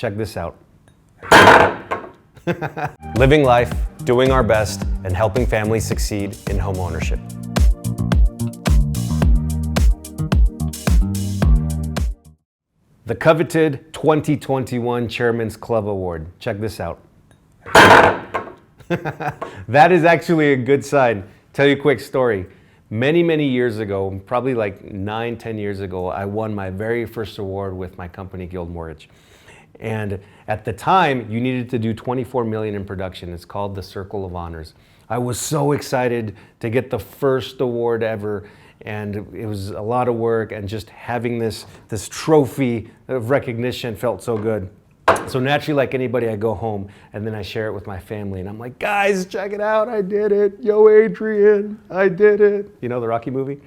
Check this out. Living life, doing our best, and helping families succeed in home ownership. The coveted 2021 Chairman's Club Award. Check this out. That is actually a good sign. Tell you a quick story. Many years ago, probably like 9-10 years ago, I won my very first award with my company, Guild Mortgage. And at the time, you needed to do 24 million in production. It's called the Circle of Honors. I was so excited to get the first award ever. And it was a lot of work, and just having this trophy of recognition felt so good. So naturally, like anybody, I go home and then I share it with my family, and I'm like, guys, check it out, I did it. Yo, Adrian, I did it. You know the Rocky movie?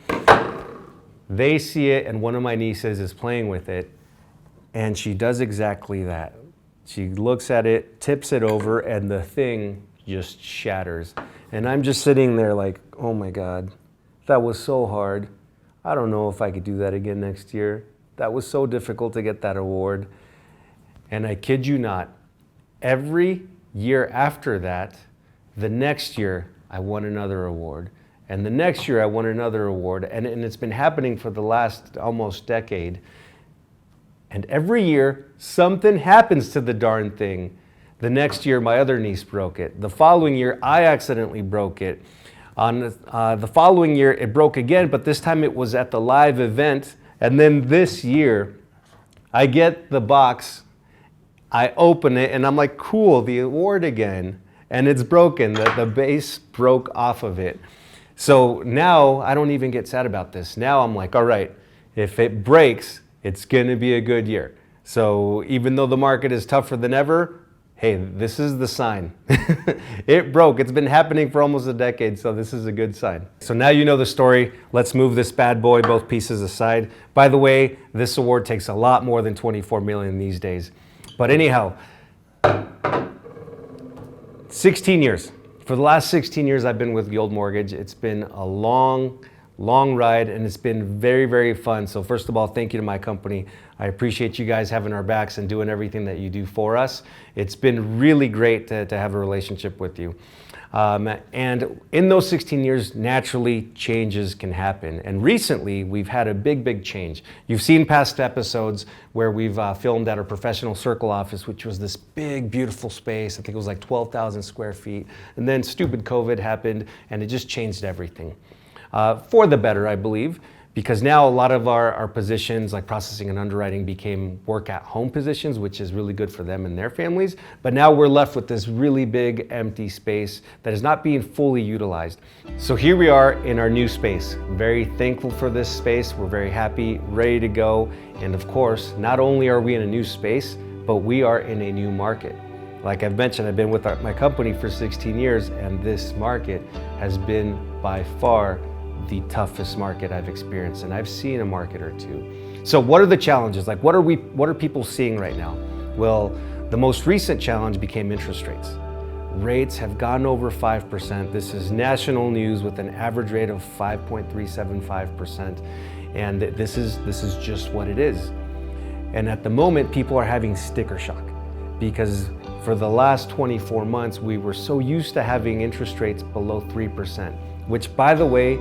They see it, and one of my nieces is playing with it, and she does exactly that. She looks at it, tips it over, and the thing just shatters. And I'm just sitting there like, oh my God. That was so hard. I don't know if I could do that again next year. That was so difficult to get that award. And I kid you not, every year after that, the next year I won another award. And the next year I won another award. And it's been happening for the last almost decade. And every year something happens to the darn thing. The next year my other niece broke it. The following year I accidentally broke it. On the following year, it broke again, but this time it was at the live event. And then this year, I get the box, I open it, and I'm like, cool, the award again. And it's broken, the base broke off of it. So now, I don't even get sad about this. Now I'm like, all right, if it breaks, it's gonna be a good year. So even though the market is tougher than ever, hey, this is the sign. It broke. It's been happening for almost a decade, so this is a good sign. So now you know the story. Let's move this bad boy, both pieces aside. By the way, this award takes a lot more than 24 million these days. But anyhow, 16 years. For the last 16 years, I've been with Guild Mortgage. It's been a long ride, and it's been very fun. So first of all, thank you to my company. I appreciate you guys having our backs and doing everything that you do for us. It's been really great to have a relationship with you. And in those 16 years, naturally, changes can happen. And recently, we've had a big change. You've seen past episodes where we've filmed at our professional circle office, which was this big, beautiful space. I think it was like 12,000 square feet. And then stupid COVID happened, and it just changed everything. For the better, I believe, because now a lot of our positions like processing and underwriting became work at home positions, which is really good for them and their families. But now we're left with this really big empty space that is not being fully utilized. So here we are in our new space. Very thankful for this space. We're very happy, ready to go. And of course, not only are we in a new space, but we are in a new market. Like I've mentioned, I've been with my company for 16 years, and this market has been by far the toughest market I've experienced, and I've seen a market or two. So what are the challenges? Like what are people seeing right now? Well, the most recent challenge became interest rates. Rates have gone over 5%. This is national news with an average rate of 5.375%. And this is just what it is. And at the moment, people are having sticker shock because for the last 24 months, we were so used to having interest rates below 3%, which by the way,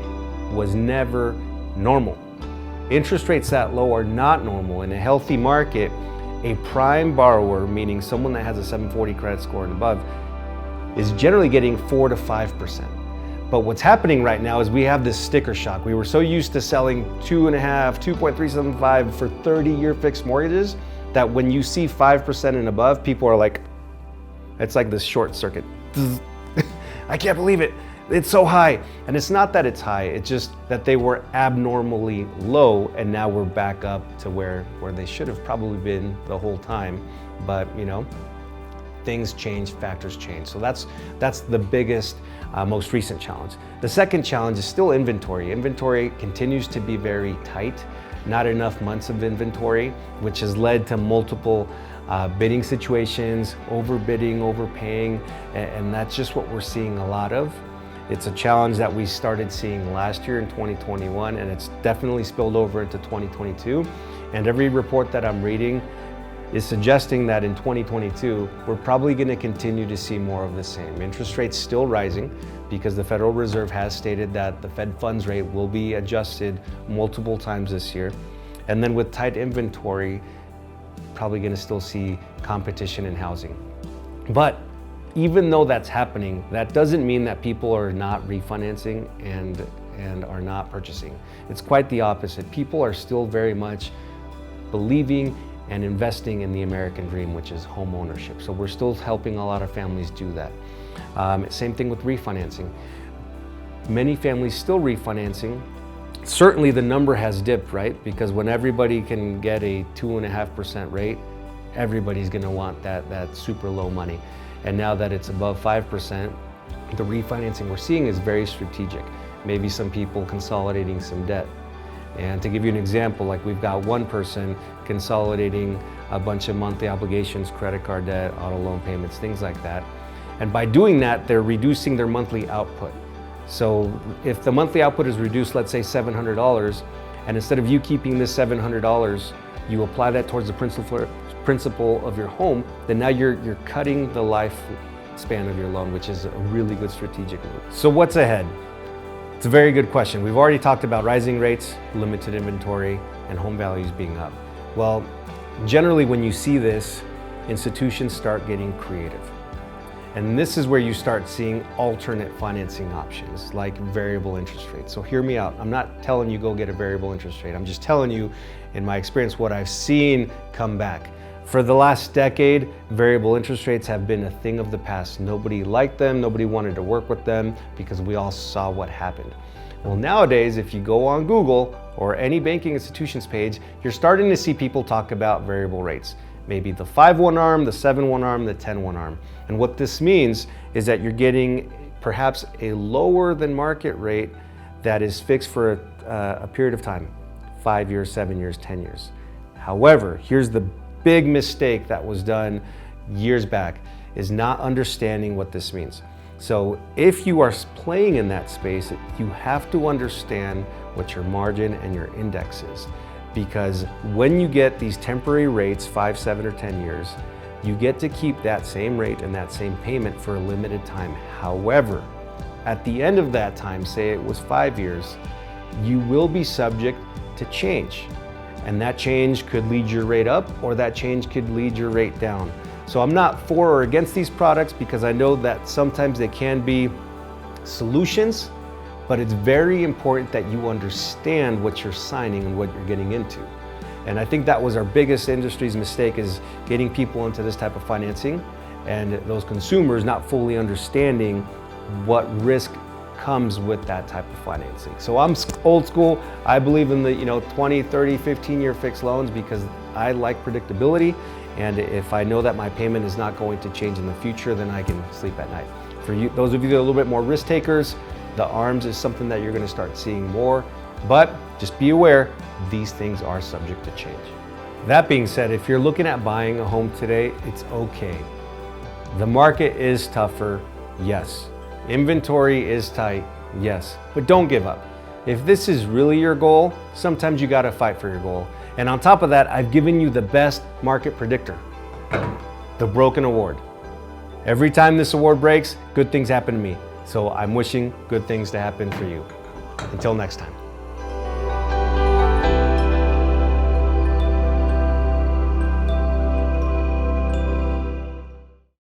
was never normal. Interest rates that low are not normal. In a healthy market, a prime borrower, meaning someone that has a 740 credit score and above, is generally getting 4 to 5%. But what's happening right now is we have this sticker shock. We were so used to selling 2.5, 2.375 for 30-year fixed mortgages that when you see 5% and above, people are like, it's like this short circuit. I can't believe it. It's so high. And it's not that it's high, it's just that they were abnormally low, and now we're back up to where they should have probably been the whole time. But you know, things change, factors change. So that's the biggest, most recent challenge. The second challenge is still inventory. Inventory continues to be very tight, not enough months of inventory, which has led to multiple bidding situations, overbidding, overpaying, and that's just what we're seeing a lot of. It's a challenge that we started seeing last year in 2021, and it's definitely spilled over into 2022. And every report that I'm reading is suggesting that in 2022, we're probably going to continue to see more of the same. Interest rates still rising because the Federal Reserve has stated that the Fed funds rate will be adjusted multiple times this year. And then with tight inventory, probably going to still see competition in housing. But even though that's happening, that doesn't mean that people are not refinancing and are not purchasing. It's quite the opposite. People are still very much believing and investing in the American dream, which is home ownership. So we're still helping a lot of families do that. Same thing with refinancing. Many families still refinancing. Certainly the number has dipped, right? Because when everybody can get a 2.5% rate, everybody's gonna want that super low money. And now that it's above 5%, the refinancing we're seeing is very strategic. Maybe some people consolidating some debt. And to give you an example, like we've got one person consolidating a bunch of monthly obligations, credit card debt, auto loan payments, things like that. And by doing that, they're reducing their monthly output. So if the monthly output is reduced, let's say $700, and instead of you keeping this $700, you apply that towards the principal of your home, then now you're cutting the lifespan of your loan, which is a really good strategic move. So what's ahead? It's a very good question. We've already talked about rising rates, limited inventory, and home values being up. Well, generally when you see this, institutions start getting creative. And this is where you start seeing alternate financing options like variable interest rates. So hear me out. I'm not telling you go get a variable interest rate. I'm just telling you, in my experience, what I've seen come back. For the last decade, variable interest rates have been a thing of the past. Nobody liked them, nobody wanted to work with them because we all saw what happened. Well, nowadays, if you go on Google or any banking institution's page, you're starting to see people talk about variable rates. Maybe the 5-1 ARM, the 7-1 ARM, the 10-1 ARM. And what this means is that you're getting perhaps a lower than market rate that is fixed for a period of time, 5 years, 7 years, 10 years. However, here's the big mistake that was done years back, is not understanding what this means. So if you are playing in that space, you have to understand what your margin and your index is. Because when you get these temporary rates, 5, 7, or 10 years, you get to keep that same rate and that same payment for a limited time. However, at the end of that time, say it was 5 years, you will be subject to change. And that change could lead your rate up, or that change could lead your rate down. So I'm not for or against these products because I know that sometimes they can be solutions, but it's very important that you understand what you're signing and what you're getting into. And I think that was our biggest industry's mistake, is getting people into this type of financing and those consumers not fully understanding what risk comes with that type of financing. So I'm old school. I believe in the 20, 30, 15-year fixed loans because I like predictability. And if I know that my payment is not going to change in the future, then I can sleep at night. For you, those of you that are a little bit more risk takers, the ARMs is something that you're going to start seeing more, but just be aware, these things are subject to change. That being said, if you're looking at buying a home today, it's okay. The market is tougher, yes. Inventory is tight, yes, but don't give up. If this is really your goal, sometimes you got to fight for your goal. And on top of that, I've given you the best market predictor, the Broken Award. Every time this award breaks, good things happen to me. So I'm wishing good things to happen for you. Until next time.